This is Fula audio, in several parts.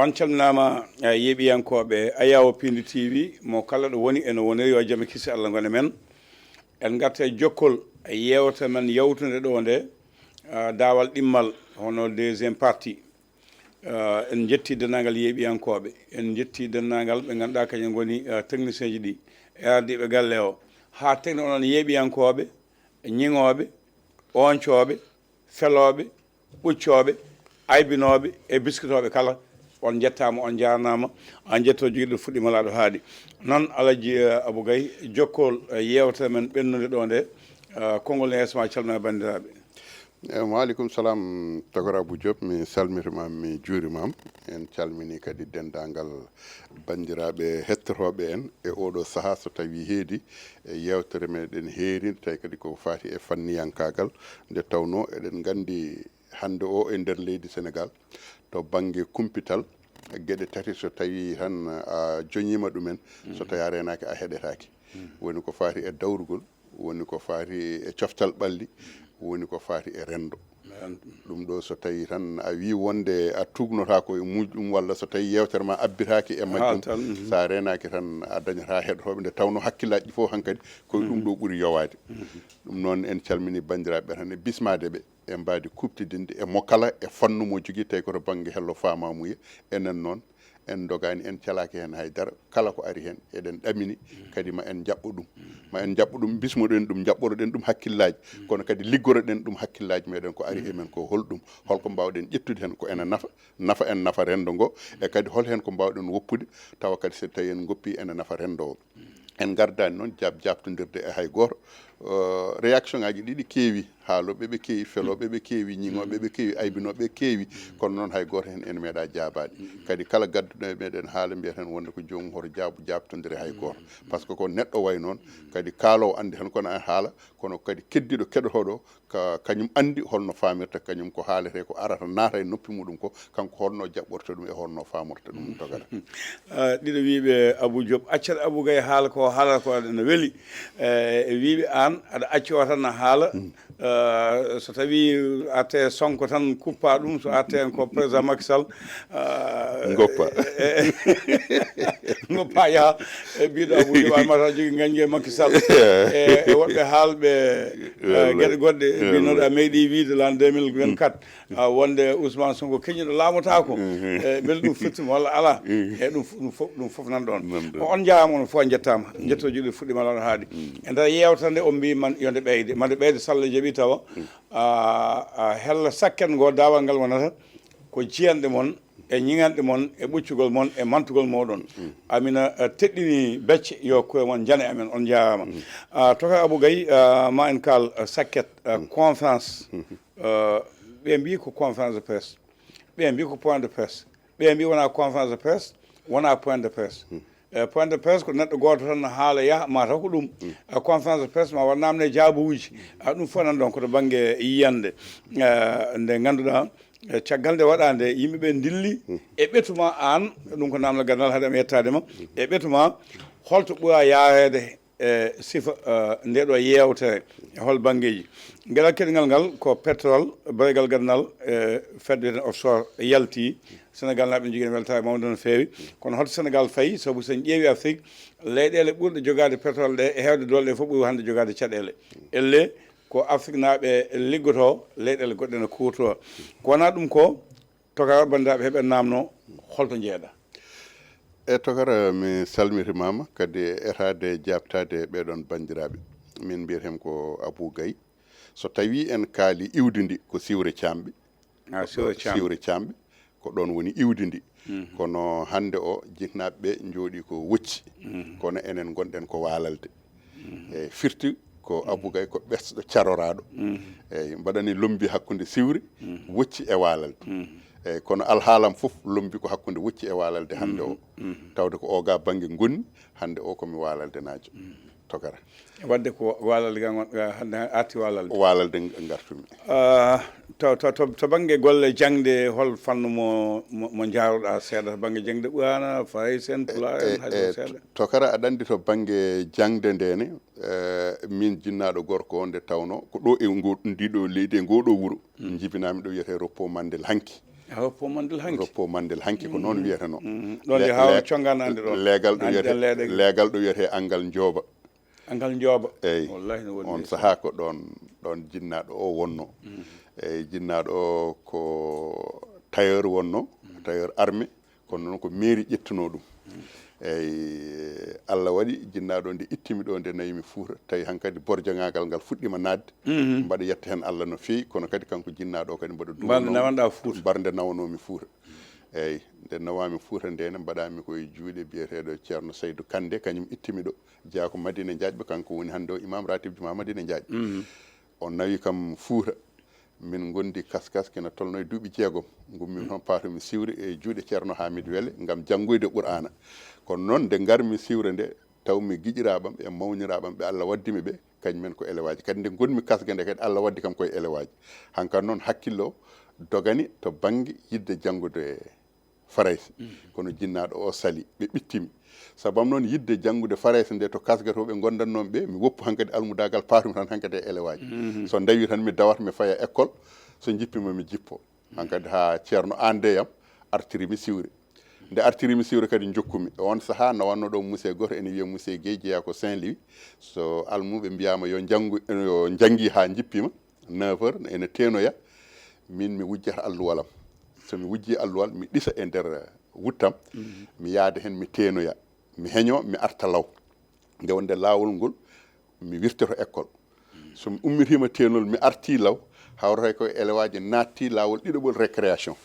on calminama yeeɓiyankoɓe Ayawo Pindi TV mo kala ɗo woni ene woniri yo jaam kisi Allah gone men en garta jokkol yewta men yawtude ɗo nde dawal ɗimmal hono deuxiéme partie en jetti dennagal yeeɓiyankoɓe en jetti dennagal ɓe ganduɗa kañum goni technicien ji ɗi ardiɓe galle o ha tegno onon yeeɓiyankoɓe ñiŋoɓe oncoɓe feloɓe ɓuccoɓe aybinoɓe e biskitoɓe kala on jettama on jarnama on jetto joguiɗo fuɗɗimalaɗo haaɗi noon Alaji Abou Gaye jokkol yewtere men ɓennude ɗo nde konngol ne yeeso ma calmina bandiraɓe. Waaleykum salam Tagora Abou Diop mi salmitimam mi juurimam en calmini kadi dendagal bandiraɓe hettotoɓe en e oɗo saaha so tawi heedi e yewtere meɗen heeri tawi kadi ko fati e fanniyankagal nde tawno eɗen gandi hande o e nder leydi Sénégal to banggue kumpital gueɗe tati so tawi tan a joñima ɗumen so tawi a renaki a heɗetaki woni ko fati e dawrugol woni ko fati e coftal ɓalli woni ko fati e rendo ɗum ɗo so tawi tan a wi wonde a tugnotako e muɗum walla so tawi yewtere ma abbitaki e majjum sa renaki tan a dañata heɗotoɓe nde tawno hakkillaji fof hankkadi koye ɗum ɗo ɓuuri yowade ɗum noon en calmini bandiraɓe tan e bismadeɓe e mbadi kuptidinde e mo kala e fannu mo jogui tawi koto banggue hello famamuya enen noon en dogani en calaki hen haydara kala ko ari hen eɗen ɗamini kadi ma en jaɓɓo ɗum ma en jaɓɓo ɗum bismoɗen ɗum jaɓɓoroɗen ɗum hakkillaji kono kadi liggoroɗen ɗum hakkillaji meɗen ko ari emen ko holɗum holko mbawɗen ƴettude hen ko ene nafa en nafa rendo ngo e kadi hol hen ko mbawɗen woppude tawa kadi so tawi en goppi ene nafa rendo o en gardani noon jabtodirde e hay goto réaction ngaji ɗiɗi keewi haaloɓe ɓe keewi feloɓe ɓe keewi ñiŋoɓe ɓe keewi aybinoɓe keewi kono noon hay goto hen ene meeɗa jaabaɗe kadi kala gadduɗo e meɗen haala mbiyeten wonde ko jomum hoto jabtodire hay goto par ce que ko neɗɗo way noon kadi kaalowo andi tan kono en haala kono kadi keddiɗo keɗotoɗo kañum andi holno famirta kañum ko haalete ko arata naata e noppi muɗum ko kanko holno jaɓɓorta ɗum e holno famorta ɗum Togara ɗiɗo wiiɓe Abou Diop accat Abou Gaye haala ko haalata ko ne weeli e wiiɓe an aɗa accio tan haala so tawi arte Sonko tan kuppa ɗum so arte en ko président Macky Sall goppa goppa yaha e mbiɗo Abou Diop amata jogui gañgue e Macky Sall e woɗɓe haalɓe gueɗe goɗɗe mbinoɗo a meeɗi wiide l'an 2024 wonde Ousmane Sonko keñiɗo laamotako beele ɗum firtima walla ala e ɗum foof nan ɗon on jaama on fof jettama jetto joɗi fuɗɗimalaɗo haaɗi e nder yewtande o mbi man yonde ɓeyde mande ɓeyde Sall jaaɓi tawa hella sakket ngo dawal ngal wonata ko jiyanɗe moon e ñiŋanɗe moon e ɓuccugol moon e mantugol moɗon amina teɗɗini becce yo koye moon jane amen on jarama toka Abou Gaye ma en kal sakket conférence ɓe mbi ko conférence de presse ɓe mbi ko point de presse ɓe mbi wona conférence de presse wona point de presse point de presse ko neɗɗo goto tan haala yaha ma taw ko ɗum conférence de presse ma wat namde jaabuji ɗum fof nan ɗon koto banggue yiyande nde ganduɗa caggal nde waɗande yimɓeɓe dilli e ɓetuma an ɗum ko namdal gandal haade mi yettadema e ɓetuma holto ɓuura yarede e sifa ndeɗo yewtere e hol banggueji gueɗal keɗigal ngal ko pétrole baygal gandal fedde offshore yalti Sénégal naɓe jogui weltare mawde no fewi kono hoto Sénégal fayi saabu sen ƴeewi Afrique leyɗele ɓurɗe jogade pétrole ɗe e hewde dole ɗe fof ɓuuri hande jogade caɗele elle ko Afrique naɓe liggoto leyɗele goɗɗe ne kuuto ko wona ɗum ko Togara bandiraɓe heeɓe namno holto jeeɗa e Togara mi salmitimama kadi etade jabtade ɓeɗon bandiraɓe min mbiyetem ko Abou Gaye so tawi en kaali iwdi ndi ko siwre camɓe siwre camɓe ko ɗon woni iwdi ndi kono hande o jinnaɓeɓe jooɗi ko wocci kono enen gonɗen ko waalalde e firti ko Abou Gaye ko ɓesɗo caroraɗo eyyi mbaɗani lombi hakkude siwre wocci e waalalde eyyi kono alhaalam fof lombi ko hakkude wocci e waalalde hande o tawde ko oga banggue gonni hande o komi waalalde naajo Togara wadde ko waalalde ga hande arti waalalde gartumi to banggue golle jangde hol fannu mo jaaruɗa seeɗa to banggue jangde ɓuurana fayi sen pula en hayso seeɗa Togara aɗa andi to banggue jangde ndene min jinnaɗo gorko o nde tawno ko ɗo e ndiɗo leydi e ngoɗo wuuro jibinami ɗo wiyete Repos Mandel hanki hoppo mandel hanki roppo mandel hanki ko noon wiyeteno ɗon de hawa conganade ɗo leegal ɗo wiyete angal njooba angal njooba eyyi wallahi no woni on saaha ko ɗon jinnaɗo o wonno eyyi jinnaɗo o ko tailleur wonno tailleur armé kono noon ko mairie ƴettuno ɗum eyyi Allah waɗi jinnaɗo nde ittimi ɗo nde nayimi Fouta tawi hankkadi borjoŋagal ngal fuɗɗima nadde mbaɗa yetta hen Allah no fewi kono kadi kanko jinnaɗo o kadi mbaɗa dubarde nawanɗa Fouta barde nawanomi Fouta eyyi nde nawami Fouta ndene mbaɗami koye juuɗe biyeteɗo ceerno Saydou Kandé kañum ittimi ɗo jeeya ko Madina Diaƴɓe kanko woni hande o imam ratib juma Madina Diaƴɓe o nawi kam Fouta min gondi kaskas kena tolno e duuɓi 6 gummi toon paatomi siwre e juuɗe ceerno Hamidou Wele gam janggoyde Qur'ana kono noon nde garmi siwre nde taw mi guiƴiraɓam e mawniraɓam ɓe Allah waddimi ɓe kañumen ko élewaji kadi nde gonmi kasga nde kadi Allah waddi kam koye élewaji hankkadi noon hakkille o dogani to banggue yidde janggude Farayse kono jinnaɗo o sali ɓe ɓittimi sabam noon yidde janggude Farayse nde to kasga to ɓe gondannomi ɓe mi woppu hankkadi almudagal paatumi tan hankkadi e élewaji so dawi tan mi dawata mi faya école so jippima mi jippo hankkadi ha ceerno andeyam artirimi siwre nde artirimi siwre kadi jokkumi on saaha nawanno ɗo musée goto ene wiiya musée Gueye jeeya ko Saint-Louis so almuɓe mbiyama yo janggui ha jippima 9h ene tenoya min mi wujjata alluwalam somi wujji alluwal mi ɗisa e nder wuttam mi yaada hen mi tenoya mi heeño mi arta law nde wonde lawol ngol mi wirtoto école somi ummitima tenol mi arti law hawrata koye élewaji natti lawol ɗiɗoɓol récréation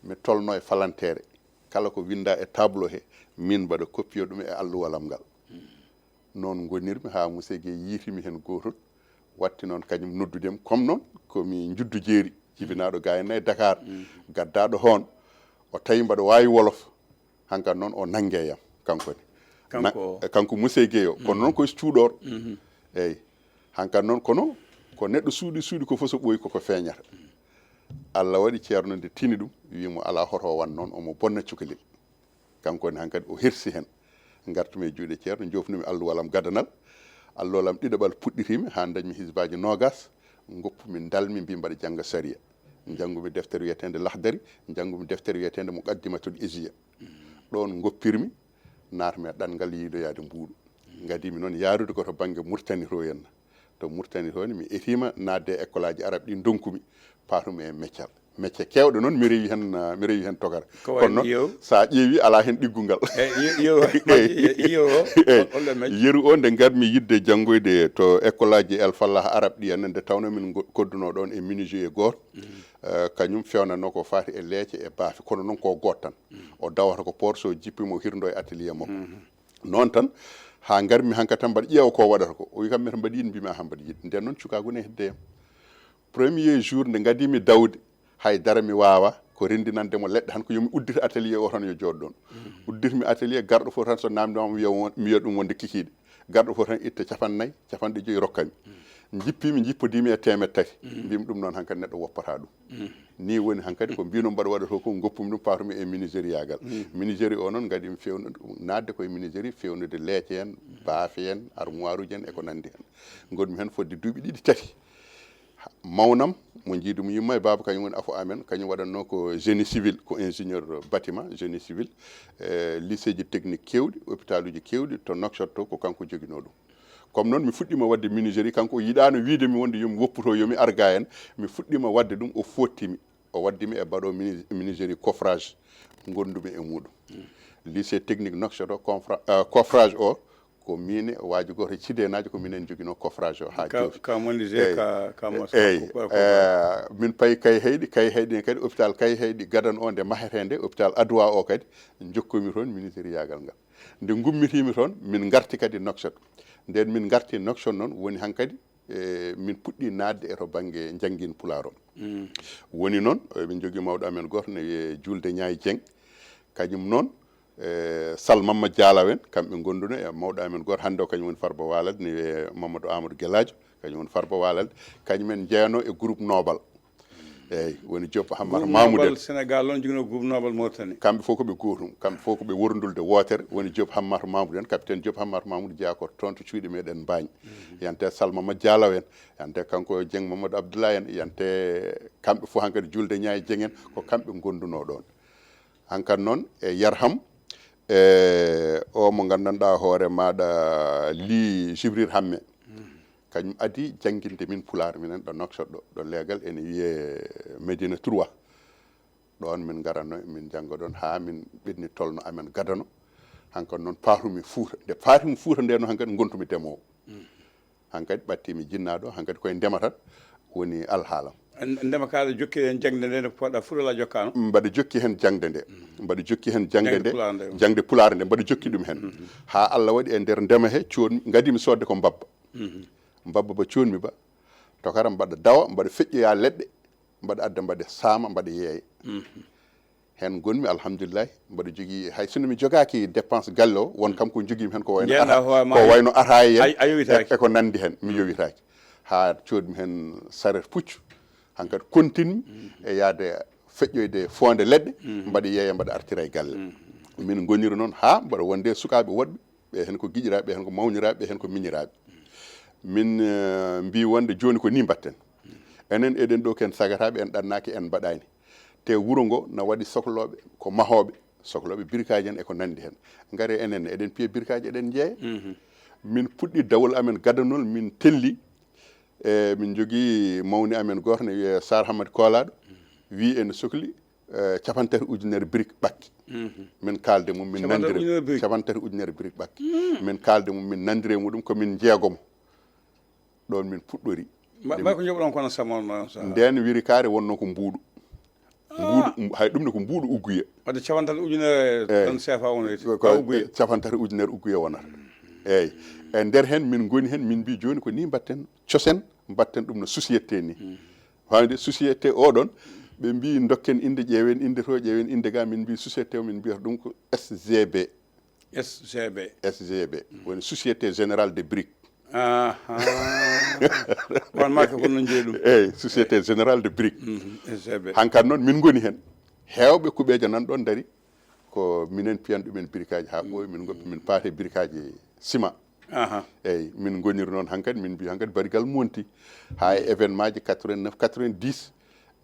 mi tolno e falantere kala ko winda e tableau he min mbaɗa copier ɗum e alluwalam ngal noon gonirmi ha musée Gueye yiitimi hen gotol watti noon kañum noddudemi comme noon komi juddu jeeri jibinaɗo ga henna e Dakar gaddaɗo hoon o tawi mbaɗa wawi wolof hankkadi noon o nangue yam kankone kanko musée Gueye o kono noon koye cuuɗor eyyi hankkadi noon kono ko neɗɗo suuɗi ko fof so ɓooyi koko feeñata Allah waɗi ceerno nde tini ɗum wimo ala hoto wan noon omo bonna cukalel kankone hankkadi o hersi hen gartumi e juuɗe ceerno jofnumi alluwalam gadanal alluwalam ɗiɗoɓal puɗɗitimi ha dañmi hisbaji nogas goppumi dalmi mbi mbaɗa jangga saria janggumi deftere wiyetede lahdari janggumi deftere wiyetede muqaddimatul isiya ɗon goppirmi natmi e ɗanngal yiiloyade mbuuɗu gadimi noon yaarude koto banggue Mauritanie to henna to Mauritanie to mi etima nadde e école aji arabe ɗi donkumi patumi e métier kewɗe noon mi rewi hen togara kono noon sa ƴeewi ala hen ɗiggugal yeru o nde garmi yidde janggoyde to école aji El Fallah arabe ɗi henna nde tawno min kodduno ɗon e menuisier goto kañum fewnanno ko fati e leecce e baafe kono noon ko goto tan o dawata ko port so jippimo hirdo e atelier makko noon tan ha garmi hanka tan mbaɗa ƴeewa ko waɗata ko o wi kam meta mbaɗi yiɗi mbimi ha mbaɗa yiɗi nden noon cukagune heddeyam premier jour nde gadimi dawde haydara mi wawa ko rendinandemo leɗɗe han ko yomi uddita atelier o tan yo jooɗo ɗon uddirmi atelier garɗo fof tan so namdima mi wiya ɗum wonde kikiɗe garɗo fof tan itta 40 50 rokkami jippimi jippodimi e 100 mbimi ɗum noon hankkadi neɗɗo woppata ɗum ni woni hankkadi ko mbino mbaɗa waɗa to ko goppumi ɗum patumi e menuiserie gal menuiserie o noon gadimi fewnude nadde koye menuiserie fewnude leecce en baafe en armoire uji en eko nandi hen gonmi hen fodde duuɓi ɗiɗi tati mawnam mo jiidumo yumma e baba kañum woni afo amen kañum waɗanno ko génie civil ko ingénieur bâtiment génie civil lycée ji technique kewɗi hôpital uji kewɗi to Nouakchott to ko kanko joguino ɗum comme noon mi fuɗɗima wadde menuiserie kanko o yiɗano wiidemi wonde yomi wopputo yomi arga en mi fuɗɗima wadde ɗum o fottimi o waddimi e baɗo menuiserie coffrage gondumi e muɗum lycée technique Nouakchott o coffrage o ko min e waji goto cidenaji ko minen joguino coffrage o ha joofi min payi kay heyɗi kadi hôpital kay heyɗi gadan o nde mahetede hôpital Adoua o kadi jokkomi toon menuiserie yagal ngal nde gummitimi toon min garti kadi Nouakchott nden min garti Nouakchott noon woni hankkadi min puɗɗi nadde e to banggue jangguine pular o woni noon min jogui mawɗo amen goto ne wiye Julde Ñaay Dieng kañum noon Sal Mamadou Dialaw en kamɓe gonduno e mawɗo amen goto hande o kañum woni Farba Walade ne wiye Mamadou Amadou Gueladio kañum woni Farba Walade kañumen jeeyano e groupe Nobal eyyi woni Diop Hammata Mamoudou Sénégal on jogino groupe nobel Mauritanie kamɓe fof koɓe gotum kamɓe fof koɓe wordulde wotere woni Diop Hammata Mamoudou en capitaine Diop Hammata Mamoudou jeeya ko toon to cuuɗi meɗen Mbagne yante Salma Dialaw en yante kanko Dieng Mamadou Abdoulaye en yante kamɓe fof hankkadi julde Ñaye Dieng en ko kamɓe gonduno ɗon hankkadi noon e Yarham o mo gandanɗa hoore maɗa Ly Jibril Hamme kañum adi jangguinde min Pulaar minen ɗo Nouakchott ɗo leegal ene wiye Médina 3 ɗon min garanno min janggo ɗon ha min ɓenni tolno amen gadano hankkadi noon paatumi Fuuta nde paatumi Fuuta nde noon hankkadi gontumi ndemowo hankkadi ɓattimi jinnaɗo hankkadi koye ndema tan woni alhaalam ndema kaɗa jokki hen jangde nde poɗɗa Fulala jokkano mbaɗa jokki hen jangde nde mbaɗa jokki hen jangde nde jangde Pulaar nde mbaɗa jokki ɗum hen ha Allah waɗi e nder ndema he coon gadimi sodde ko mbabba ba coonmi ba tokara mbaɗa dawa mbaɗa feƴƴoya leɗɗe mbaɗa adda mbaɗa saama mbaɗa yeeya hen gonmi alhamdulillahi mbaɗa jogui hay sinno mi jogaki dépense galle o won kam ko joguimi hen ko wayno ataye en eko nandi hen mi yowitaki ha coodmi hen saret puccu hankkadi kontinmi e yaade feƴƴoyde fonde leɗɗe mbaɗa yeeya mbaɗa artira e galle min goniri noon ha mbaɗa wonde sukaɓe woɗɓe ɓe hen ko guiƴiraɓe ɓe hen ko mawniraɓe ɓe hen ko miñiraɓe min mbi wonde joni ko ni mbatten enen eɗen ɗo ken sagataɓe en ɗannaki en mbaɗani te wuuro ngo na waɗi sohloɓe ko mahoɓe sohloɓe birkaji en eko nandi hen gaare enen eɗen piya birkaji eɗen jeeya min puɗɗi dawol amen gadanol min telli min jogui mawni amen goto ne wiye Sar Hamad Kolaɗo wi ene sohli 50 ujunere brique ɓakki min kalde mum min nandire 50 ujunere brique ɓakki min kalde mum min nandire muɗum komin jeegomo ɗon min puɗɗori ko joɓɗon kono samon nden wirikare wonno ko mbuuɗu hay ɗum ne ko mbuuɗu ugguya wadde 50 ujunere tan CFA ugguya 50 ujunere ugguya wonata eyyi e nder hen min goni hen min mbi joni ko ni mbatten cosen mbatten ɗum no société ni wawde société oɗon ɓe mbi dokken inde ƴeewen inde to ƴeewen inde ga min mbi société o min mbiyata ɗum ko SGB woni société générale de brique on marque ko non jeeɗum eyyi société générale de brique hankkadi noon min goni hen hewɓe kuɓeje nan ɗon daari ko minen piyan ɗumen birikaji ha ɓooyi min goppi min paate birikaji ciment eyyi min goniri noon hankkadi min mbi hankkadi barigal monti ha e événement ji 89 90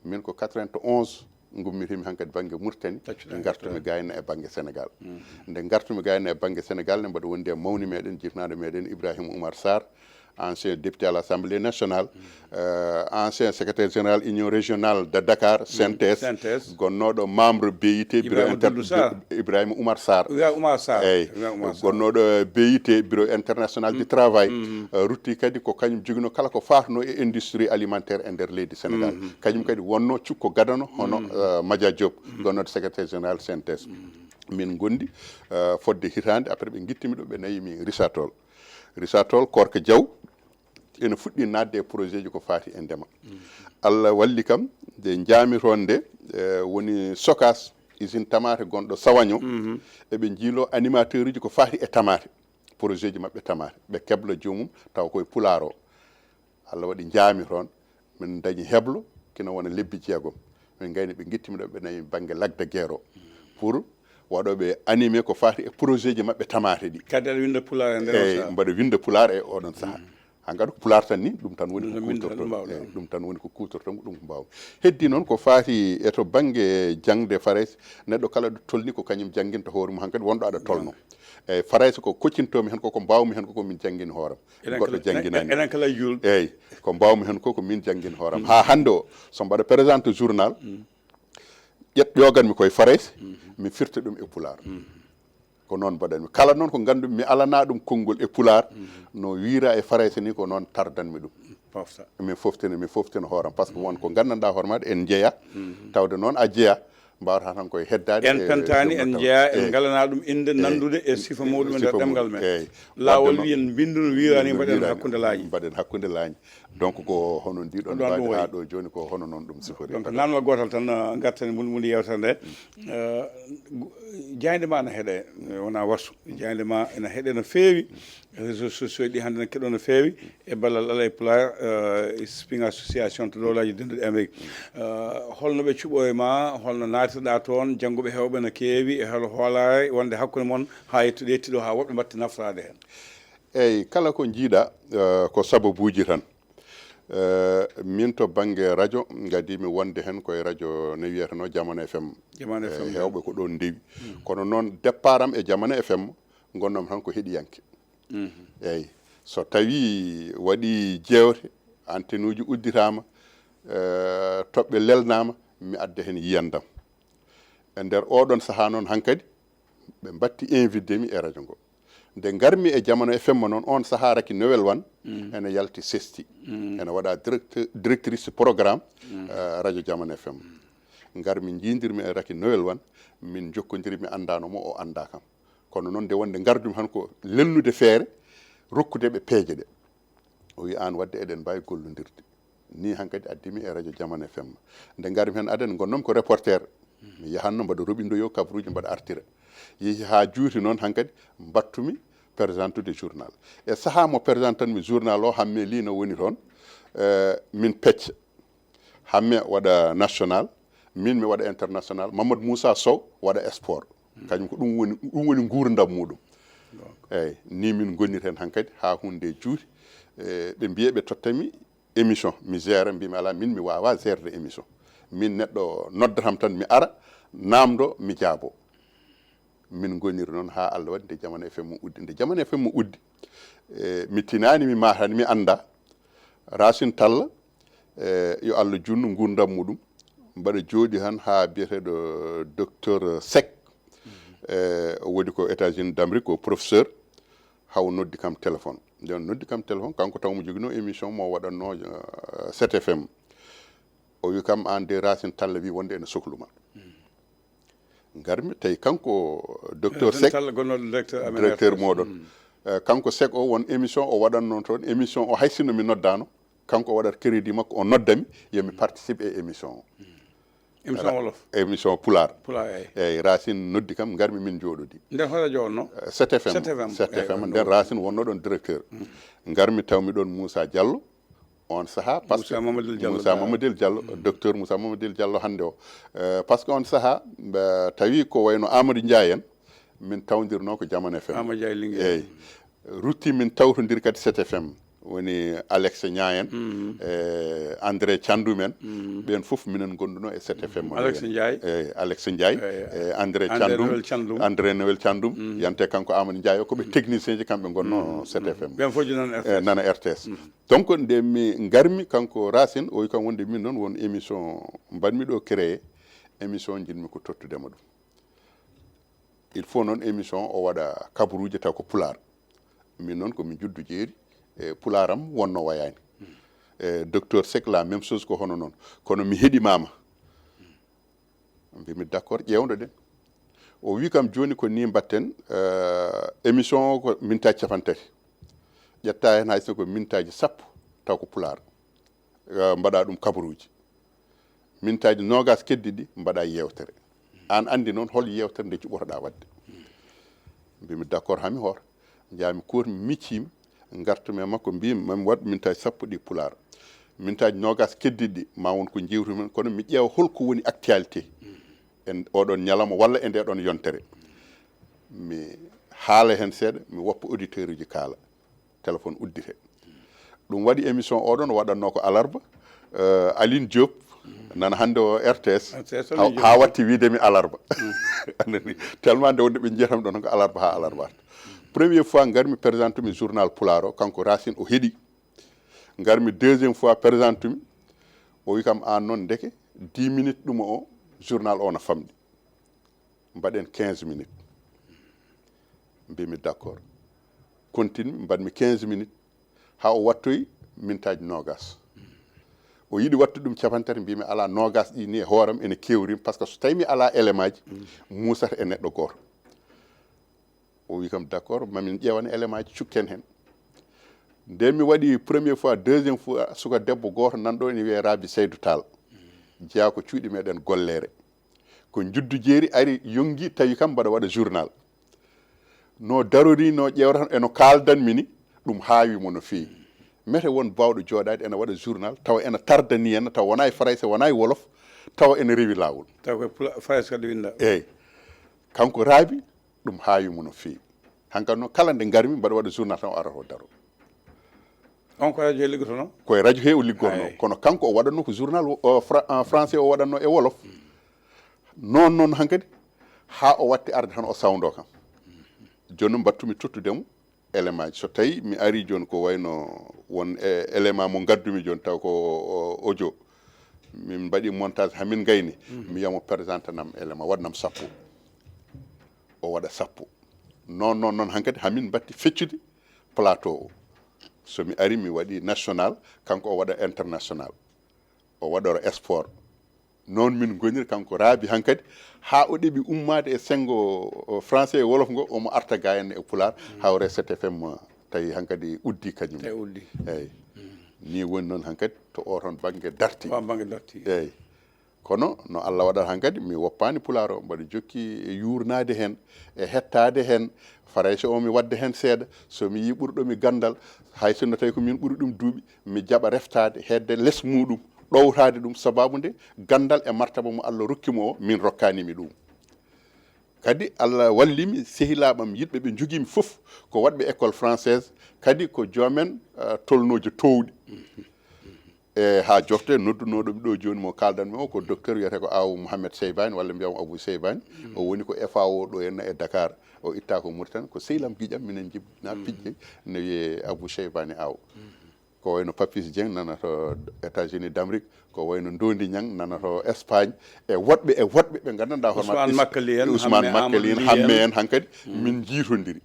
min ko 91 gummitimi hankkadi banggue Mauritanie gartumi gayna e banggue Sénégal nde gartumi gayna e banggue Sénégal ne mbaɗa wondi e mawni meɗen jirnaɗo meɗen Ibrahima Oumar Sarr ancien député à l'Assemblée nationale ancien secrétaire général union régionale de Dakar CNTS gonnoɗo membre BIT bureau Ibrahima Oumar Sarr eyyi gonnoɗo BIT bureau international du travail rutti kadi ko kañum jogino kala ko fatno e industrie alimentaire e nder leydi Sénégal kañum kadi wonno cukko gadano hono Madia Diop gonnoɗo secrétaire général CNTS min gondi fodde hitande après ɓe guittimi ɗo ɓe nayimi Risatol Korka Diaw ene fuɗɗi nadde e projet ji ko fati e ndema Allah walli kam nde jamiton nde woni Socas usine tamate gonɗo Sawagno eɓe jiilo animateur uji ko fati e tamate projet ji mabɓe tamate ɓe kebla jomum taw koye Pulaar o Allah waɗi jaami toon min dañi heblo kina wona lebbi jeegom min gayni ɓe guittimi ɗo ɓe nayi banggue Lac de Guiers o pour waɗoɓe animé ko fati e projet ji mabɓe tamate ɗi kadi aɗa winda Pulaar e nder eyyi mbaɗa winda Pulaar e oɗon saaha hankkadi ko Pulaar tan ni ɗum tan woni ko kutorto ɗum tan woni ko kutorto ɗum ko mbaw heddi noon ko fati e to banggue jangde Farais neɗɗo kala ɗo tolni ko kañum jangguinta hoore mum hankkadi wonɗo aɗa tolno eyyi Farais ko koccintomi hen koko mbawmi hen koko min jangguini hooram goɗɗo jangguinani enen kala julɓe eyyi ko mbawmi hen ko min jangguini hooram ha hande o so mbaɗa présente journal ƴoganmi koye Farais mi firta ɗum e Pulaar ko noon mbaɗanmi kala noon ko gandumi mi alana ɗum konngol e Pulaar no wiira e Farais ni ko noon tardanmi ɗum mi foftina hooram par ce que won ko gandanɗa hoore maɗa en jeeya tawde noon a jeeya mbawata tan koye heddade en pentani en jeeya en galana ɗum inde nandude e sifa muɗum e nder ɗemgal men laawol wi en bindu no wiirani mbaɗen hakkude laañi mbaɗen hakkude laañi donc ko hono ndiɗon mbaɗi ha ɗo joni ko hono noon ɗum sifori donc namdal gotal tan gartani mundi yewtere nde jayde ma ne heeɗe wona wasu jayde ma ene heeɗe no feewi réseaux sociaux ɗi hannde ne keɗoo no feewi e ballal alay pulaar spring association to dowlaji denduɗi amérique holno ɓe cuɓo e ma holno naatiɗa toon jannguɓe hewɓe no keewi e hol hoolare wonde hakkude moon haa yettude yettiɗo haa woɓɓe mbatti naftorade heen eyyi kala ko jiiɗa ko sababuji tan min to banggue radio gadimi wonde hen koye radio no wiyeteno jamano fm hewɓe ko ɗon ndewi kono noon départ am e jamano fm gonnom tan ko heɗiyanke eyyi so tawi waɗi jewte antenne uji udditama toɓɓe lelnama mi adda hen yiyandam e nder oɗon saaha noon hankkadi ɓe batti invité mi e radio ngo nde garmi e jamano fm noon on saaha raki nowel wan ene yalti sesti ene waɗa directrice programme radio jamano fm garmi jiidirmi e raki nowel wan min jokkodiri mi andanomo o anda kam kono noon nde wonde gardumi han ko lelnude feere rokkude ɓe peeje ɗe o wi an wadde eɗen mbawi gollodirde ni hankkadi addimi e radio jamano fm nde garmi hen aden gonnom ko reporter mi yahanno mbaɗa roɓindoyo kabruji mbaɗa artira yeehi ha juuti noon hankkadi battumi présentude journal e saaha mo présentanmi journal o hamme li no woni toon min pecca hamme waɗa national min mi waɗa international Mamadou Moussa Sow waɗa sport kañum ko ɗum woni gurdam muɗum eyyi ni min goniri hen hankkadi ha hunde juuti ɓe mbiye ɓe tottami émission mi gère mbimi ala min mi wawa gérde émission min neɗɗo noddatam tan mi ara namdo mi jaabo min goniri noon ha Allah waɗi nde jamano fm uddi nde jamano fm uddi mi tinani mi matani mi anda Racine Talla yo Allah junnu gurdam muɗum mbaɗa jooɗi han ha biyeteɗo docteur Seck o woni ko États-Unis d'Amérique ko professeur haw noddi kam téléphone nden noddi kam téléphone kanko taw mo joguino émission mo waɗanno 7FM o wi kam an de Racine Talla wi wonde ene sohluma garmi tawi kanko docteur Seck directeur moɗon kanko Seck o won émission o waɗanno toon émission o haysino mi noddano kanko o waɗat crédit makko o noddami yomi participe e émission o émission wolof émission pular eyyi Racine noddi kam garmi min jooɗodi nder ho radio on no 7FM nden Racine wonno ɗon directeur garmi tawmi ɗon Moussa Diallo on saaha par ce que Moussa Mamadou Diallo docteur Moussa Mamadou Diallo hande o par ce que on saaha tawi ko wayno Amadou Ndiaye en min tawdirno ko jamano FM Amadou Ndiaye Lingué eyyi rutti min tawtodir kadi 7FM woni Alex Niayen André Thiandoum en ɓen fof minen gonduno e 7FM Alex Ndiaye Alex Ndiaye André Thiandoum André Noël Thiandoum yante kanko Amadou Ndiaye o koɓe technicien ji kamɓe gonno 7FM ɓen fof nana RTS donc nde mi garmi kanko Racine o wi kam wonde min noon won émission mbanmi ɗo créé émission jinmi ko tottudema ɗum il faut noon émission o waɗa kabaruji taw ko pular min noon komi juddu jeeri e pularam wonno wayani docteur Seck la même chose ko hono noon kono mi heeɗimama mbimi d' accord ƴewdo ɗen o wi kam joni ko ni mbatten émission o ko mintaji capantati ƴetta hen hay soko mintaji sappo taw ko pular mbaɗa ɗum kabaruji mintaji nogas keddi ɗi mbaɗa yewtere an andi noon hol yewtere nde cuɓotoɗa wadde mbimi d' accord hami hoor jami kormi miccima gartumi e makko mbimi mami waɗ mintaji sappo ɗi pular mintaji nogas keddiɗi ma won ko jewtumen kono mi ƴeewa holko woni actualité en oɗon ñalawma walla e nde ɗon yontere mi haala hen seeɗa mi woppa auditeur uji kaala téléphone uddite ɗum waɗi émission oɗon waɗanno ko alarba Aline Diop nana hande o RTS ha watti widemi alarba anani tellement nde wonde ɓe jiyatami ɗon ko alarba ha alarba première fois garmi présentumi journal pular o kanko Racine o heeɗi garmi deuxiéme fois présentumi o wi kam an noon ndeke 10 minutes ɗum o journal o no famɗi mbaɗen 15 minutes mbimi d' accord continue mbaɗmi 15 minutes ha o wattoyi mintaji nogas o yiɗi wattu ɗum capantati mbimi ala nogas ɗi ni e hooram ene kewrim par ce que so tawi mi ala élément ji musata e neɗɗo goto o wi kam d' accord mamin ƴewana élément ji cukken hen nde mi waɗi première fois deuxiéme fois suka debbo goto nanɗo ene wiye Rabi Seydou Tall jeeya ko cuuɗi meɗen gollere ko juddu jeeri ari yongi tawi kam mbaɗa waɗa journal no darori no ƴewratan eno kaldanmi ni ɗum haawimo no feewi mete won bawɗo jooɗade ene waɗa journal tawa ene tardani henna tawa wona e français wona e wolof tawa ene rewi lawol taw ko français kadi winda eyyi kanko raabi ɗum haawimo no feewi hankkadi noon kala nde garmi mbaɗa waɗa journal tan o arata o daro on ko radio liggotono koye radio he o liggorno kono kanko o waɗatno ko journal français o waɗatno e wolof noon hankkadi ha o watti arde tan o sawdo kam joni noon battumi tottudemo élément ji so tawi mi ari joni ko wayno won élément mo gaddumi joni taw ko audio min mbaɗi montage hamin gayni mi wiyamo présenté nam élément waɗnam sappo o waɗa sappo noon hankkadi hamin batti feccude plateau o somi ari mi waɗi national kanko o waɗa international o waɗoro sport noon min goniri kanko raabi hankkadi ha o ɗeɓi ummade e senggo français e wolof ngo omo arta ga en e pular hawre 7 fm tawi hankkadi uddi kañum eyyi ni woni noon hankkadi to o toon banggue darti eyyi kono no Allah waɗata hankkadi mi woppani pular o mbaɗa jokki e yurnade hen e hettade hen farayse o mi wadde hen seeɗa somi yi ɓurɗomi gandal hay sinno tawi ko min ɓuuri ɗum duuɓi mi jaɓa reftade hedde less muɗum ɗowtade ɗum sababu nde gandal e martaba mo Allah rokkimo o min rokkanimi ɗum kadi Allah wallimi sehilaɓam yidɓe ɓe jogimi foof ko waɗɓe école française kadi ko joomen tolnoji towɗi e ha jofte noddunoɗomi ɗo joni mo kaldanmi o ko docteur wiyete ko aw Mouhamed Seybani walla mbiyamo Abou Seybani o woni ko FAO ɗo henna e Dakar o itta ko Mauritanie ko sehlam guiƴam minen jibna pijje ne wiye Abou Seybani aw ko wayno Papis Dieng nana to États-Unis d'Amérique ko wayno Ndondi Niang nana to Espagne e woɗɓe ɓe gandanɗa Ousmane Makkali en hamme en hankkadi min jiitodiri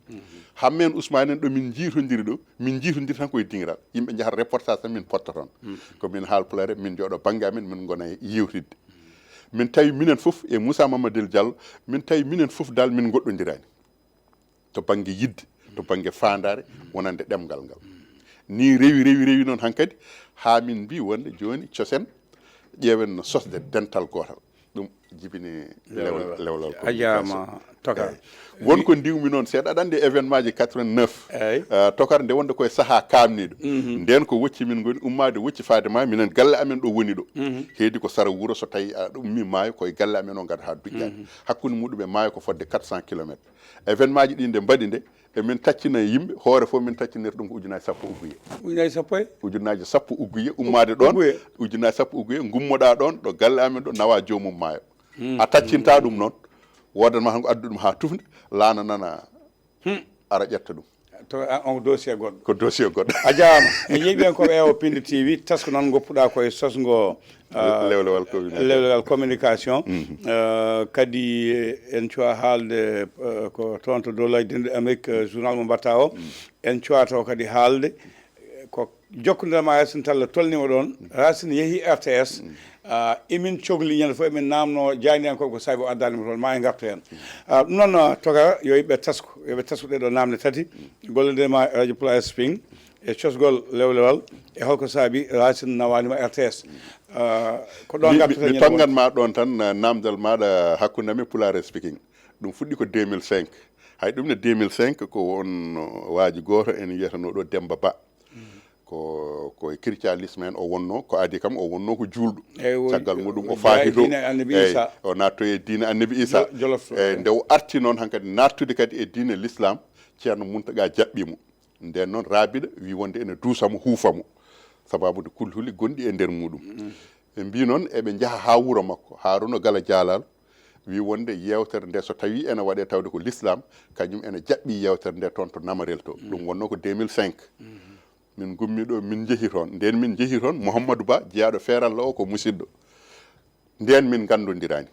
hamme en Ousmane en ɗo min jiitodiri tan koye dingiral yimɓe jahata reportage tan min potta toon ko min haalpulare min jooɗo banggue amen min gona yewtidde min tawi minen foof e Moussa Mamadou Diallo min tawi minen foof dal min goɗɗodirani to banggue yidde to banggue fandare wonande ɗemgal ngal ni rewi noon hankkadi ha min mbi wonde joni cosen ƴeewen no sosde dental gotal ɗum jibini lewlal a jarama Tokar wonko ndiwmi noon seeɗa aɗa andi événement ji 89 Tokar nde wonde koye saaha kamniɗo nden ko wocci min goni ummade wocci faade maayo minen galle amen ɗo woni ɗo heedi ko sara wuuro so tawi aɗa ummi maayo koye galle amen o gada ha duƴƴani hakkude muɗum e maayo ko fodde 400 kilométres événement ji ɗi nde mbaɗi nde emin taccina yimɓe hoore fof min taccinirta ɗum ko ujunaji sappo ugguye ujunaji sappo ugguye ummade ɗon ujunaji sappo ugguye gummoɗa ɗon ɗo galle amen ɗo nawa jomum maayo a taccinta ɗum noon wodanma tan ko addu ɗum ha tufde laana nana ara ƴetta ɗum to on dossier goɗɗo ko dossier goɗɗo a jarama e yiiɓen koɓe ewo Pinde TV tasko noon goppuɗa koye sosgo lewlewal communication kadi en cuwa haalde ko toon to dow ladde Amérique journal mo mbatta o en cuwato kadi haalde ko jokkodirama Racine Talla tolnima ɗon Racine yeehi RTS emin cohli ñande fof emin namno jayni en ko saabi o addanimo toon ma e gartu hen ɗum noon Tokar yo yimɓe tasko yoɓe tasku ɗeɗo namde tati gollodirma radio Plus Sping e cosgol lewlewal e holko saabi Racine nawanima RTS ko ɗon mi tonganma ɗon tan namdal maɗa hakkudemi Pulaar Speaking ɗum fuɗɗi ko 2005 hay ɗum ne 2005 ko won waaji goto en wiyetano ɗo Demba Ba ko christianisme en o wonno ko adi kam o wonno ko julɗo caggal muɗum o faati to o natto e diine annabi Isa nde o arti noon hankkadi nattude kadi e diine l'islam ceerno Muntaga jaɓɓimo nden noon raabiɗo wi wonde ene duusamo huufamo sababude kulhuli gonɗi e nder muɗum ɓe mbi noon eɓe jaaha ha wuuro makko Harouna Gala Dialal wi wonde yewtere nde so tawi ene waɗe tawde ko l'islam kañum ene jaɓɓi yewtere nde toon to Namarel to ɗum wonno ko 2005 min gummi ɗo min jeehi toon nden min jeehi toon Mouhamadou Ba jeeyaɗo feeralla o ko musidɗo nden min gandodirani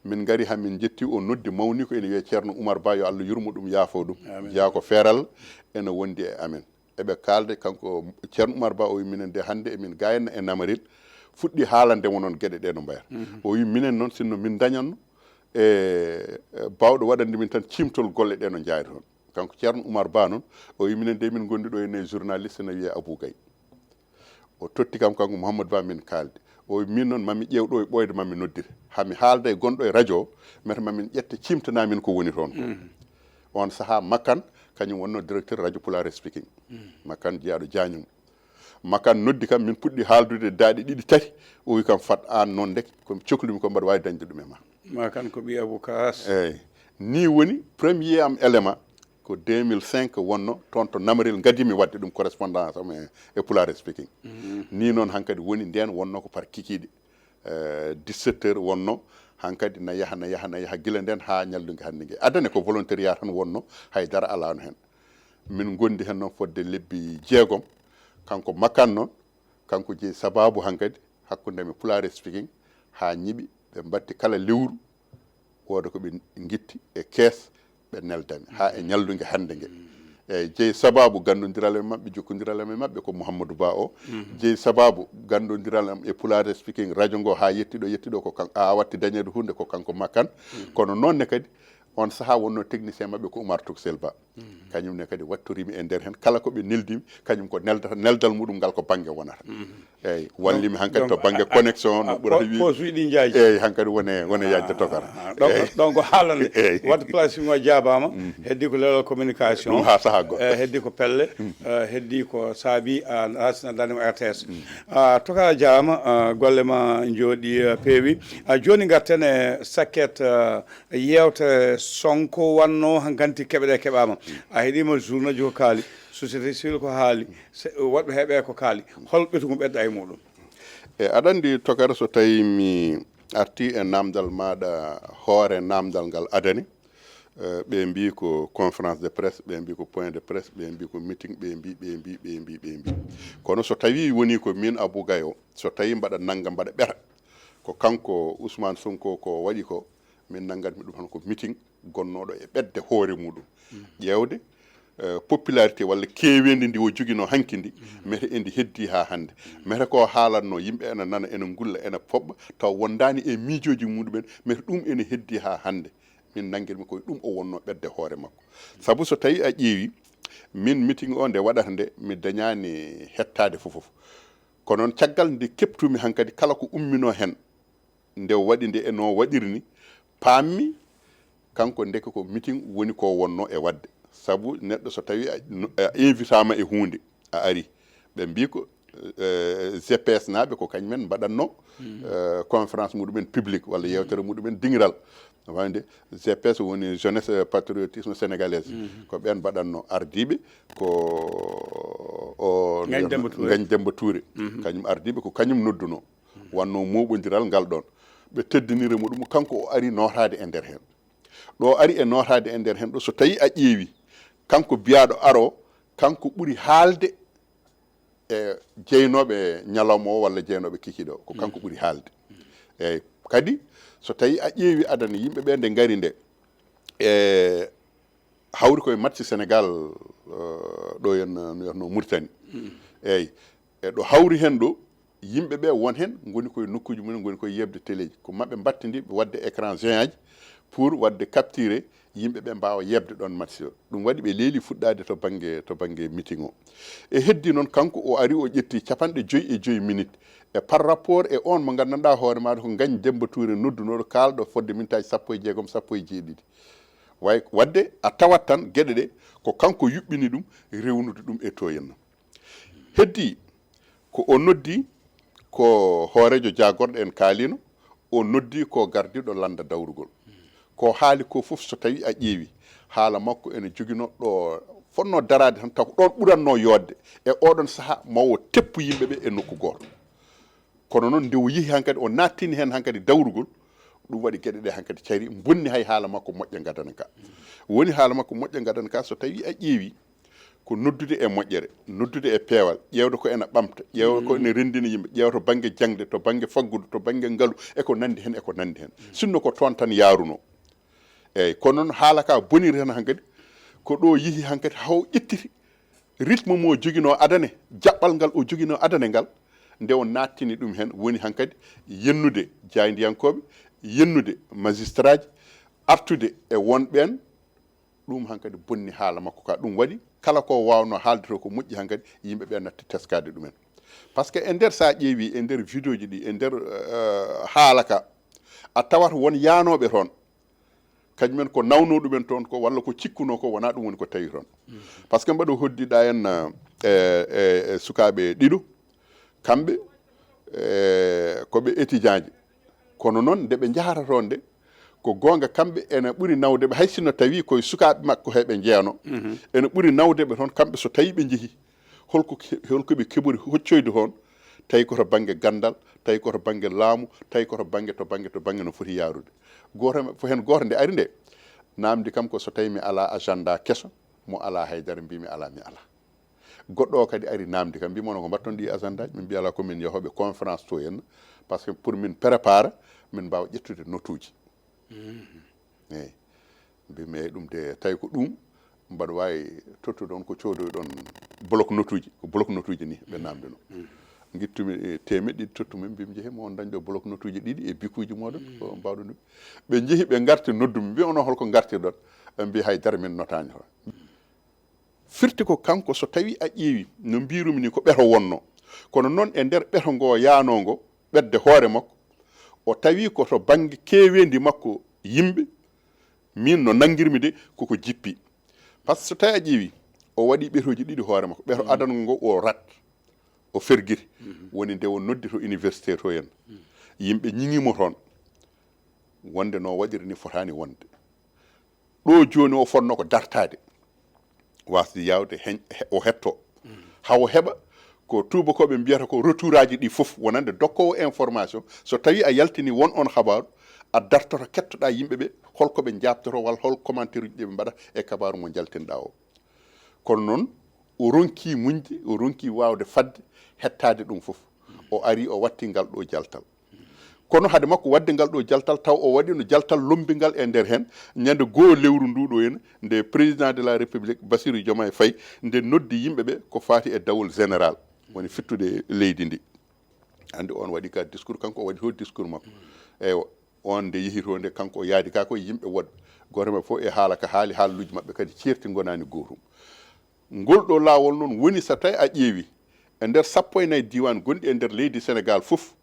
min gari hamin jetti o noddi mawni ko ene wiye ceerno Oumar Ba yo Allah yurmo ɗum yaafo ɗum jeeya ko feeral ene wondi e amen eɓe kalde kanko ceerno Oumar Ba o wi minen de hande emin gayenna e Namaril fuɗɗi haalandemo noon gueɗe ɗe no mbayata o wi minen noon sinno min dañanno e bawɗo waɗande min tan cimtol golle ɗe no jayri toon kanko ceerno Oumar Ba noon o wi minen de min gondi ɗo ene journaliste ne wiye Abou Gaye o totti kam kanko Mouhamadou Ba min kalde o wi min noon mami ƴeew ɗo e ɓoyde mami noddire hami haalda e gonɗo e radio mete mamin ƴetta cimtanamin ko woni toon on saha makkan kañum wonno directeur radio Pulare speaking makkan jeyaɗo Diagnum makkan noddi kam min puɗɗi haaldude daaɗi ɗiɗi tati o wi kam fat an noon dek ko cohlimi ko mbaɗa wawi dañde ɗum e ma makan ko ɓiya Boukas eyyi ni woni premier am élément ko 2005 wonno toon to Namarel gadimi wadde ɗum correspondance am e Pulare speaking ni noon hankkadi woni nden wonno ko par kikiɗe 17 heures wonno hankkadi na yaha gila nden ha ñallugue hannde gue adane ko volontariat tan wonno haydara alano hen min gondi hen noon fodde lebbi 6 kanko makkan noon kanko jeeyi sababu hankkadi hakkude me Pulare speaking ha ñiiɓi ɓe batti kala lewru woda koɓe guitti e kees ɓe neldami ha e ñallugue hande gue eyyi jeeyi sababu gandodiral e mabɓe jokkodiral e mabɓe ko Mouhamadou Ba o jeeyi sababu gandodiral am e Pulare speaking radio ngo ha yettiɗo ko a watti dañede hunde ko kanko makkan kono nonne kadi on saha wonno technicien mabɓe ko Oumar Tuksel Ba kañumne kadi wattorimi e nder hen kala koɓe neldimi kañum ko neldal muɗum ngal ko banggue wonata eyyi wallimi hankkadi to banggue connexion no ɓurata wi poche ɗi jaaji eyyi hankkadi wone yajde tokara donc haalande wadde placing o jaabama heddi ko leɗol communication ɗum ha saaha goɗɗo heddi ko pelle heddi ko saabi rasina danimo RTS toka jaama golle ma jooɗi peewi joni garten e sakket yewtere Sonko wanno hankanti keɓeɗe keɓama a heeɗima journée ji ko kaali société civile ko haali woɗɓe heeɓe ko kaali hol ɓetugo ɓedda e muɗum e aɗa andi tokara so tawi mi arti e namdal maɗa hoore namdal ngal adani ɓe mbi ko conférence de presse ɓe mbi ko point de presse ɓe mbi ko meeting ɓe mbi kono so tawi woni ko min Abou Gaye so tawi mbaɗa nangga mbaɗa ɓeta ko kanko Ousmane Sonko ko waɗi ko min nanggatmi ɗum tan ko meeting gonnoɗo e ɓedde hoore muɗum ƴewde popularité walla kewendi ndi o joguino hanki ndi mete endi heddi ha hande mete ko haalatno yimɓe ene nana ene gulla ene poɓɓa taw wondani e miijoji muɗumen mete ɗum ene heddi ha hande min nanguirmi koye ɗum o wonno ɓedde hoore makko saabu so tawi a ƴeewi min meeting o nde waɗata nde mi dañani hettade fofof kono noon caggal nde keptumi hankkadi kala ko ummino hen nde waɗi nde eno waɗirni pammi kanko ndeke ko meeting woni ko wonno e wadde saabu neɗɗo so tawi a invitama e hunde a ari ɓe mbi ko GPS naɓe ko kañumen mbaɗatno conférence muɗumen publique walla yewtere muɗumen dingiral wande GPS woni jeunesse patriotisme sénégalaise ko ɓen mbaɗatno ardiɓe ko o Ngagne Demba Touré kañum ardiɓe ko kañum nodduno wanno moɓodiral ngal ɗon ɓe teddinira muɗum kanko o ari notade e nder hen ɗo ari e notade e nder hen ɗo so tawi a ƴeewi kanko biyaɗo aro kanko ɓuuri haalde e jeynoɓe ñalawma o walla jeynoɓe kikiɗo ko kanko ɓuuri haalde eyyi kadi so tawi a ƴeewi adana yimɓeɓe nde gaari nde e hawri koye match Sénégal ɗo no Mauritanie eyyi e ɗo hawri hen ɗo yimɓeɓe won hen goni koye nokkuji mumen goni koye yebde téléji ko mabɓe battidi wadde écran géant ji pour wadde capturé yimɓeɓe mbawa yebde ɗon match o ɗum waɗi ɓe leeli fuɗɗade to banggue meeting o e heddi noon kanko o ari o ƴetti 55 minutes e par rapport e on mo gandanɗa hoore maɗa ko Ngagne Demba Touré noddunoɗo kalɗo fodde mintaji 16 17 way wadde a tawat tan gueɗe ɗe ko kanko yuɓɓini ɗum rewnude ɗum e to henna heddi ko o noddi ko hoorejo jagorɗo en kaalino o noddi ko gardiɗo landa dawrugol ko haali ko fof so tawi a ƴeewi haala makko ene joguino ɗo fonno darade tan taw ɗon ɓuranno yodde e oɗon saaha mawo teppu yimɓeɓe e nokku goto kono noon nde o yeehi hankkadi o nattini hen hankkadi dawrugol ɗum waɗi gueɗe ɗe hankkadi cari bonni hay haala makko moƴƴa gadana ka woni haala makko moƴƴa gadana ka so tawi a ƴeewi ko noddude e moƴƴere noddude e peewal ƴewde ko ene ɓamta ƴewde ko ene rendina yimɓe ƴeewa to banggue jangde to banggue faggudu to banggue ngaalu eko nandi hen sinno ko toon tan yaaruno eyyi kono noon haala ka boniri hen hankkadi ko ɗo yeehi hankkadi haw ƴettiti rythme mo joguino adane jaɓɓal ngal o joguino adane ngal nde o nattini ɗum hen woni hankkadi yennude jaydiyankoɓe yennude magistrat ji artude e wonɓen ɗum hankkadi bonni haala makko ka ɗum waɗi kala ko wawno haalde to ko moƴƴi hankkadi yimɓeɓe natti teskade ɗumen par ce que e nder sa ƴeewi e nder vidéo ji ɗi e nder haala ka a tawat won yanoɓe toon kañumen ko nawno ɗumen toon ko walla ko cikkuno ko wona ɗum woni ko tawi toon par ce que mbaɗo hoddiɗa en sukaɓe ɗiɗo kamɓe koɓe étudiant ji kono noon nde ɓe jahata toon nde ko gonga kamɓe ene ɓuuri nawdeɓe hay sinno tawi koye sukaɓe makko heɓe jeeyano ene ɓuuri nawdeɓe toon kamɓe so tawi ɓe jeehi holkoɓe keɓori hoccoyde toon tawi koto banggue gandal tawi koto banggue laamu tawi koto banggue no foti yarude goto fo hen goto nde ari nde namdi kam ko so tawi mi ala agenda kesso mo ala haydara mbimi ala mi ala goɗɗo o kadi ari namdi kam mbimono ko mbatton ɗi agenda ji min mbiya ala komin yahoɓe conférence to henna par ce que pour min prépara min mbawa ƴettude notuji eyyi mbimi eyyi ɗum de tawi ko ɗum mbaɗa wawi tottude on ko codoy ɗon bloc notuji ko bloc notuji ni ɓe namdi no guittumi temeɗɗe ɗiɗi tottumi mbimi jeehi mo on dañɗo bloc notuji ɗiɗi e bikuji moɗon ko mbawɗo ɗum ɓe jeehi ɓe garti noddumi mbi ono holko gartirɗon ɓe mbi haydara min notani toon firti ko kanko so tawi a ƴeewi no mbirumi ni ko ɓeto wonno kono noon e nder ɓeto ngo yanogo ɓedde hoore makko o tawi koto banggue kewendi makko yimɓe min no nanguirmi de koko jippi par ce que so tawi a ƴeewi o waɗi ɓetoji ɗiɗi hoore makko ɓeto adango ngo o rat o ferguiri woni nde o noddi to université to henna yimɓe ñiŋimo toon wonde no waɗiri ni fotani wonde ɗo joni o fonno ko dartade wasde yawde o hetto hawo heɓa ko tubakoɓe mbiyata ko retour aji ɗi foof wonande dokkowo information so tawi a yaltini won on habaru a dartoto kettoɗa yimɓeɓe holkoɓe jabtoto walla hol commentaire uji ɗi ɓe mbaɗa e kabaru mo jaltinɗa o kono noon o ronki muñde o ronki wawde fadde hettade ɗum foof o ari o watti ngal ɗo jaltal kono hade makko wadde ngal ɗo jaltal taw o waɗi no jaltal lombingal e nder hen ñande goho lewru nduɗo henna nde président de la république Bassirou Diomaye Faye nde noddi yimɓeɓe ko fati e dawol général woni fittude leydi ndi andi on waɗi ka discours kanko o waɗi to discours makko eyyi on nde yeehi to nde kanko o yaadi ka koye yimɓe woɗɓe goto maɓɓe fof e haala ka haali haaluji mabɓe kadi certi gonani gotum ngol ɗo lawol noon woni so tawi a ƴeewi e nder 14 diwan gonɗi e nder leydi Sénégal foof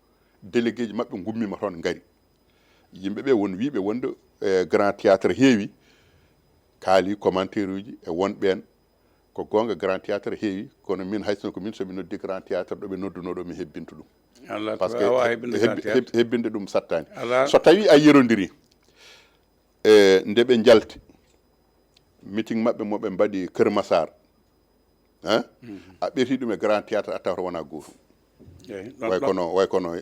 délégué ji mabɓe gummima toon gaari yimɓeɓe won wiɓe wonde grand théâtre heewi kaali commentaire uji e wonɓen ko gonga grand théâtre heewi kono min haysono ko min somi noddi grand théâtre ɗo ɓe noddunoɗo mi hebbinta ɗum par ce que hebbinde ɗum sattani so tawi a yerodiri nde ɓe jalti meeting mabɓe moɓe mbaɗi Keur Massar a ɓeeti ɗum e grand théâtre a tawata wona gotum way kono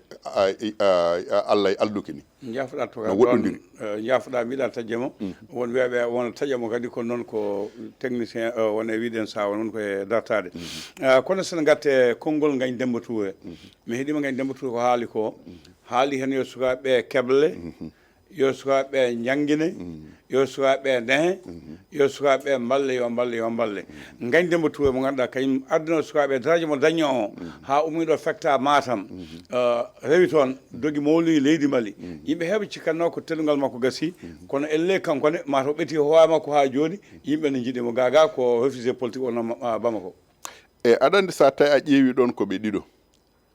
Allah alluki ni jaafuɗa to no woɗɗodiri jaafuɗa mbiɗa tajjamo won wiyaɓe wona tajjamo kadi ko noon ko technicien won e wiɗen sa won koye dartade kono sen gatte konngol Ngagne Demba Touré mi heeɗima Ngagne Demba Touré ko haali ko haali hen yo sukaɓeɓe keble yo sukaɓeɓe jangguine yo sukaɓeɓe nehe yo sukaɓeɓe mballe yo mballe Ngagne Demba Touré mo ganduɗa kañum adduno sukaɓe daraja mo dañi o ha ummiɗo fecta Matam rewi toon dogui mawlidi leydi Mali yimɓe heeɓe cikkanno ko teddungal makko gasi kono elle kankone mataw ɓeeti hoore makko ha joni yimɓe ne jiiɗimo gaga ko réfugié politique o Bamako e aɗa andi sa tawi a ƴeewi ɗon koɓe ɗiɗo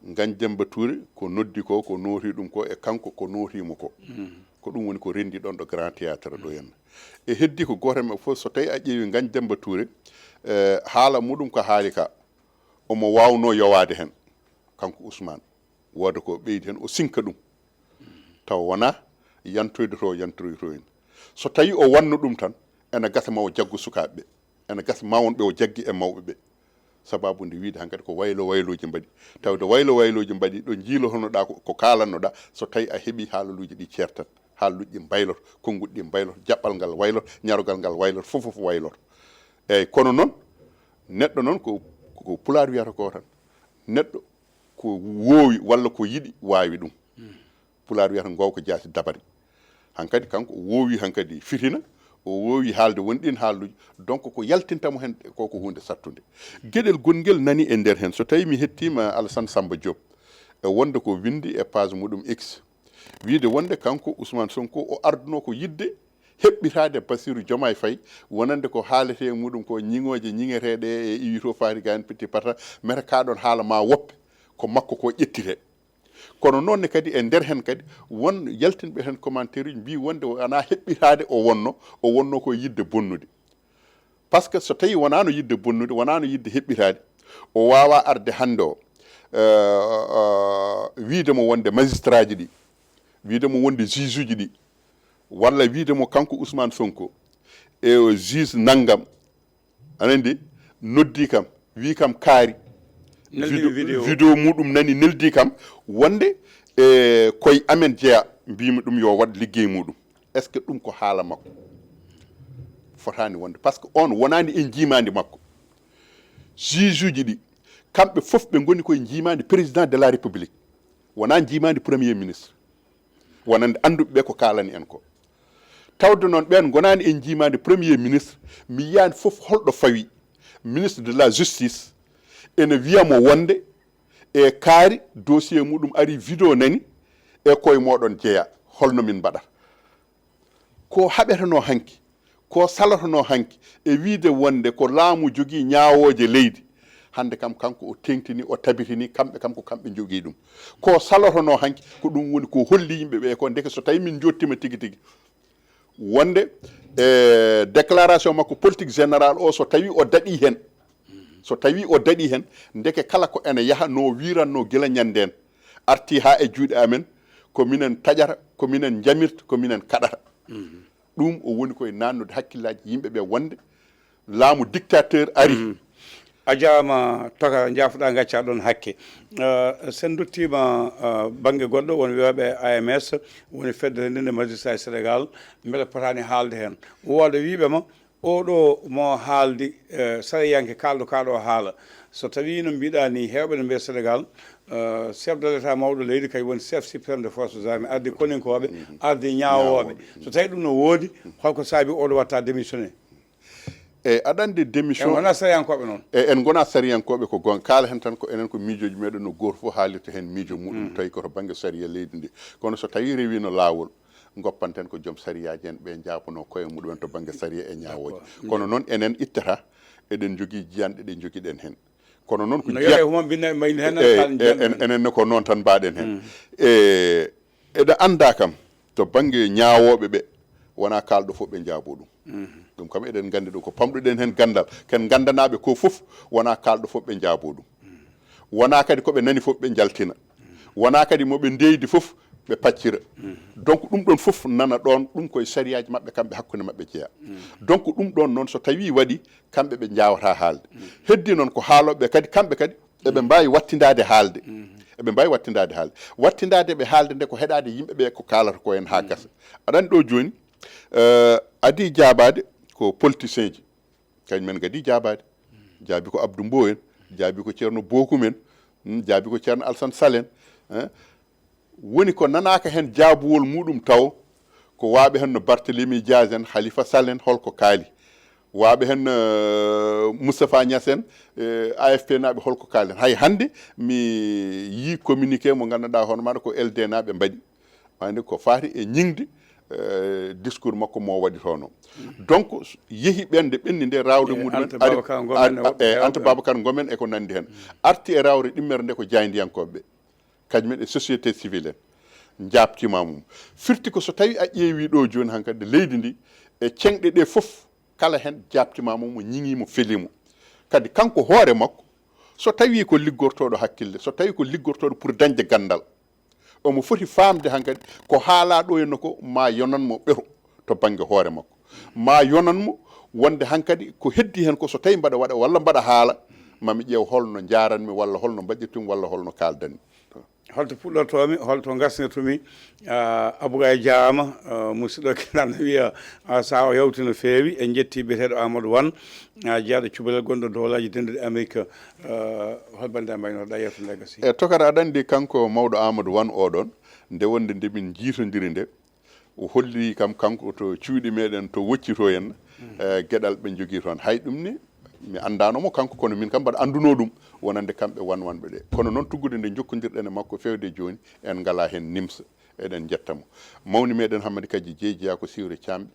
Ngagne Demba Touré ko noddi ko nooti ɗum ko e kanko ko notimo ko ɗum woni ko rendi ɗon ɗo grand théâtre ɗo henna e heddi ko goto men fof so tawi a ƴeewi Ngagne Demba Touré haala muɗum ko haali ka omo wawno yowade hen kanko Ousmane wooda ko ɓeydi hen o sinka ɗum taw wona yantoyde to yantoyde to hen so tawi o wanno ɗum tan ene gasa ma o jaggu sukaɓeɓe ene gasa ma wonɓe o jaggi e mawɓeɓe sababude wiide hankkadi ko wayloji mbaɗi tawde wayloji mbaɗi ɗo jiilotonoɗa ko kalannoɗa so tawi a heeɓi haalaluji ɗi certat haaluji ɗi mbayloto konnguɗi ɗi mbayloto jaɓɓal ngal wayloto ñarogal ngal wayloto fof wayloto eyyi kono noon neɗɗo noon ko pulaar wiyata ko tan neɗɗo ko woowi walla ko yiɗi wawi ɗum pulaar wiyata gowko jaasi dabari hankkadi kanko o woowi hankkadi fitina o woowi haalde wonɗin haaluji donc ko yaltintamo hen koko hunde sattude gueɗel gonguel nani e nder hen so tawi mi hettima Alassane Samba Diop e wonde ko windi e page muɗum X wiide wonde kanko Ousmane Sonko o arduno ko yidde heɓɓitade Bassirou Diomaye Faye wonande ko haalete muɗum ko ñiŋoje ñiŋeteɗe e iwito faati gani pitti pata meta kaɗon haala ma woppe ko makko ko ƴettite kono noonne kadi e nder hen kadi won yaltinɓe hen commentaire uji mbi wonde wona heɓɓitade o wonno ko yidde bonnude par ce que so tawi wonano yidde bonnude wonano yidde heɓɓitade o wawa arde hande o wiidemo wonde magistrat ji ɗi wiidemo wonde juge uji ɗi walla wiidemo kanko Ousmane Sonko e juge naggam anandi noddi kam wi kam kaari vidéo muɗum nani neldi kam wonde e koye amen jeeya mbimi ɗum yo wat liggey muɗum est ce que ɗum ko haala makko fotani wonde par ce que on wonani en jimadi makko juge uji ɗi kamɓe fof ɓe goni koye jimadi président de la république wona jimadi premier ministre wonande anduɓe ɓe ko kalani en ko tawde noon ɓen gonani en jimade premier ministre mi yiyani fof holɗo fawi ministre de la justice ene wiyamo wonde e kaari dossier muɗum ari vidéo nani e koye moɗon jeeya holno min mbaɗata ko haɓetano hanki ko salatono hanki e wiide wonde ko laamu jogui ñawoje leydi hande kam kanko o tengtini o tabitini kamɓe kam ko kamɓe jogui ɗum ko salotono hanki ko ɗum woni ko holli yimɓeɓe ko ndeke so tawi min jottima tigui tigui wonde déclaration makko politique général o so tawi o daɗi hen ndeke kala ko ene yaaha no wiranno guila ñanden arti ha e juuɗe amen ko minen taƴata ko minen jamirta ko minen kaɗata ɗum o woni koye nannude hakkillaji yimɓeɓe wonde laamu dictateur ari a jarama Toka jafoɗa gacca ɗon hakke sen duttima banggue goɗɗo won wiyaɓe AMS woni feddere ndende magistrat Sénégal beele potani haalde hen wooda wiɓema oɗo mo haaldi sarayanke kalɗo kaɗo haala so tawi no mbiɗa ni hewɓe no mbiya Sénégal chef de l'état mawɗo leydi kay woni chef suprême de forces armées arde koninkoɓe arde ñawoɓe so tawi ɗum no woodi holko saabi oɗo watta démissionné e aɗa andi démission en gona sariyankoɓe noon en gona sariyankoɓe ko gon kala hen tan ko enen ko miijoji meɗen no goto fof haalirta hen miijo muɗum tawi koto banggue saria leydi ndi kono so tawi rewino lawol goppanten ko joom sariyaji en ɓe jabono koye muɗumen to banggue saria e ñawoji kono noon enen ittata eɗen jogui jiyanɗe ɗe joguiɗen hen kono noon ko enen ko noon tan mbaɗen hen eɗe anda kam to banggue ñawoɓe ɓe wona kalɗo fof ɓe jaabo ɗum ɗum kam eɗen gandi ɗum ko pamɗuɗen hen gandal ken gandanaɓe ko fof wona kalɗo fof ɓe jaabo ɗum wona kadi koɓe nani fof ɓe jaltina wona kadi moɓe ndeydi fof ɓe paccira donc ɗum ɗon fof nana ɗon ɗum koye sariyaji mabɓe kamɓe hakkude mabɓe jeeya donc ɗum ɗon noon so tawi waɗi kamɓe ɓe jawata haalde heddi noon ko haaloɓe kadi kamɓe kadi eɓe mbawi wattidade haalde wattidade ɓe haalde nde ko heɗade yimɓeɓe ko kalata ko hen ha gasa aɗani ɗo joni adi jabade ko politicien ji kañumen gadi jabade jaabi ko Abdou Mbow en jaabi ko ceerno Bokum en jaabi ko ceerno Alassane Sall en woni ko nanaka hen jaabuwol muɗum taw ko waaɓe hen no Barthélémy Dias en Khalifa Sall en holko kaali waaɓe hen Moustapha Niasse en AFP naɓe holko kaali en hay hande mi yi communiqué mo ganduɗa hono maɗa ko LD naɓe mbaɗi andi ko faati e ñingde discours makko mo waɗi tono donc yeehi ɓende ɓenni nde rawde muɗumen Anta Babacar Ngomen e ko nandi hen arti e rawre ɗimmere nde ko jaydiyankoɓeɓe kañumen e société civile en jabtima mum firti ko so tawi a ƴeewi ɗo joni hankkadi leydi ndi e cengɗe ɗe foof kala hen jabtima mum mo ñiŋimo felimo kadi kanko hoore makko so tawi ko liggortoɗo hakkille so tawi ko liggortoɗo pour dañde gandal omo foti famde hankkadi ko haalaɗo henno ko ma yonanmo ɓeto to banggue hoore makko ma yonanmo wonde hankkadi ko heddi hen ko so tawi mbaɗa waɗa walla mbaɗa haala mami ƴeew holno jaranmi walla holno mbaɗirtumi walla holno kaldanmi holto puɗɗortomi holto gasnirtumi Abougaye Diama musidɗo kenano wiya sa o yawti no feewi en jetti biyeteɗo Amadou Wane jeeyaɗo cubalel gonɗo dowlaji denduɗe Amérique holbande mbaynotoɗa yewto nde gasi e tokara aɗa andi kanko mawɗo Amadou Wane oɗon nde wonde nde min jiitodiri nde o holli kam kanko to cuuɗi meɗen to woccito henna gueɗal ɓe jogui toon hay ɗum ni mi andanomo kanko kono min kam mbaɗa anduno ɗum wonande kamɓe wanwanɓe ɗe kono noon tuggude nde jokkodirɗen e makko fewde joni en ngala hen nimsa eɗen jettamo mawni meɗen Hamady Kadji Dieye jeeya ko Siwre Thiamɓe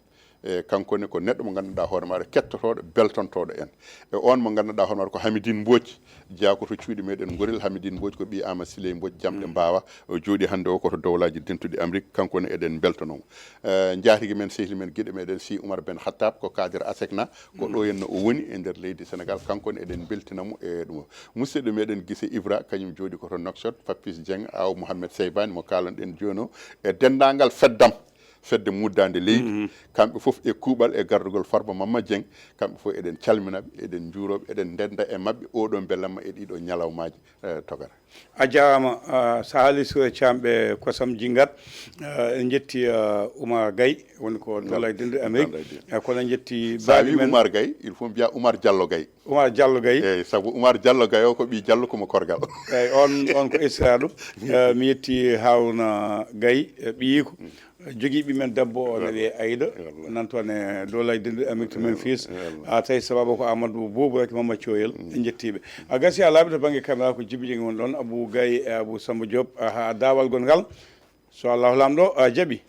e kankone ko neɗɗo mo ganduɗa hoore maɗa kettotoɗo beltontoɗo en e on mo ganduɗa hoore maɗa ko Hamidine Mbodji jeyakoto cuuɗi meɗen gorel Hamidine Mbodji ko ɓi Ama Siley Mbodji jamɗe mbawa o jooɗi hannde o koto dowlaji dentuɗi Amérique kankone eɗen beltonomo jaatigui men sehli men guiɗo meɗen si Oumar Ben Khattab ko cadre ASECNA ko ɗo henno o woni e nder leydi Sénégal kankone eɗen beltinamo e ɗum musidɗo meɗen Guissé Ibra kañum jooɗi koto Nouakchott Papis Dieng aw Mouhamed Seybani mo kalanɗen joni o e dendagal feddam fedde muddande leydi kamɓe fof e kuuɓal e gardugol Farba Mamma Dieng kamɓe fof eɗen calminaɓe eɗen juuroɓe eɗen denda e mabɓe oɗo bellamma e ɗiɗo ñalawmaji Togara a jarama sa haali Sura Thiam ɓe kosam jingat en jetti Oumar Gaye woni ko dola dende Amérique kono en jetti sa wi Oumar Gaye il faut mbiya Oumar Diallo Gaye Oumar Diallo Gaye eyyi saabu Oumar Diallo Gaye o ko ɓi Diallo komo korgal eyyi on ko israɗum mi yetti Harouna Gaye ɓiyiko joguiɓe men debbo o ne wiye Aïda nantoon e doolay dende Amérique to Memphis tawi sababu ko Amadou Boubou rek Mamma Thioyel en jettiɓe a gasi a laaɓi to banggue caméra ko Djiby Dieng woni ɗon Abou Gaye e Abou Samba Diop ha dawal gongal so Allah lamɗo jaaɓi